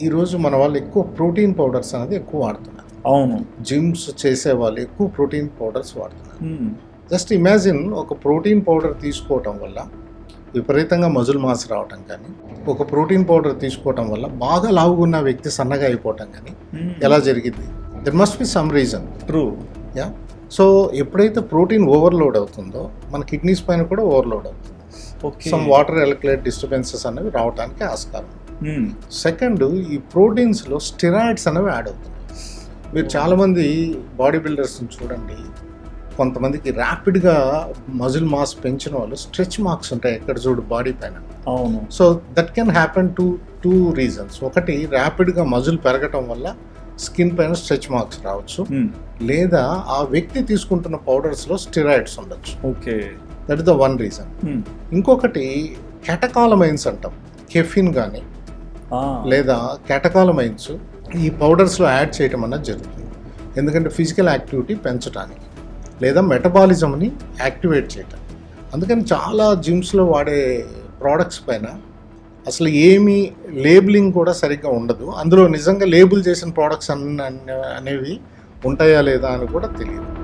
ఈరోజు మన వాళ్ళు ఎక్కువ ప్రోటీన్ పౌడర్స్ అనేది ఎక్కువ వాడుతున్నారు. అవును. జిమ్స్ చేసే వాళ్ళు ఎక్కువ ప్రోటీన్ పౌడర్స్ వాడుతున్నారు. హ్మ్. జస్ట్ ఇమాజిన్ ఒక ప్రోటీన్ పౌడర్ తీసుకోవటం వల్ల విపరీతంగా మజిల్ మాస్ రావటం కానీ, ఒక ప్రోటీన్ పౌడర్ తీసుకోవటం వల్ల బాగా లావుగున్న వ్యక్తి సన్నగా అయిపోవటం కానీ ఎలా జరిగింది? There must be some reason. True. Yeah. So ఎప్పుడైతే ప్రోటీన్ ఓవర్లోడ్ అవుతుందో మన కిడ్నీస్ పైన కూడా ఓవర్లోడ్ అవుతుంది. Okay. Some water electrolyte disturbances అనేవి రావడానికి ఆస్కారం. హ్మ్. సెకండ్, ఈ ప్రోటీన్స్లో స్టెరాయిడ్స్ అనేవి యాడ్ అవుతున్నాయి. మీరు చాలామంది బాడీ బిల్డర్స్ని చూడండి, కొంతమందికి ర్యాపిడ్గా మజిల్ మాస్ పెంచిన వాళ్ళు స్ట్రెచ్ మార్క్స్ ఉంటాయి ఎక్కడ చూడు బాడీ పైన. అవును. So that can happen two reasons. ఒకటి, ర్యాపిడ్గా మజిల్ పెరగటం వల్ల స్కిన్ పైన స్ట్రెచ్ మార్క్స్ రావచ్చు, హ్మ్. లేదా ఆ వ్యక్తి తీసుకుంటున్న పౌడర్స్లో స్టెరాయిడ్స్ ఉండొచ్చు. Okay. That is the one reason. హ్మ్. ఇంకొకటి కెటకాలమైన్స్ అంటాం. కెఫిన్ కానీ ఆ. లేదా క్యాటకాలమైన్స్ ఈ పౌడర్స్లో యాడ్ చేయటం అన్నది జరుగుతుంది. ఎందుకంటే ఫిజికల్ యాక్టివిటీ పెంచడానికి లేదా మెటబాలిజంని యాక్టివేట్ చేయటం. అందుకని చాలా జిమ్స్లో వాడే ప్రోడక్ట్స్ పైన అసలు ఏమీ లేబులింగ్ కూడా సరిగ్గా ఉండదు. అందులో నిజంగా లేబుల్ చేసిన ప్రోడక్ట్స్ అనేవి ఉంటాయా లేదా అని కూడా తెలియదు.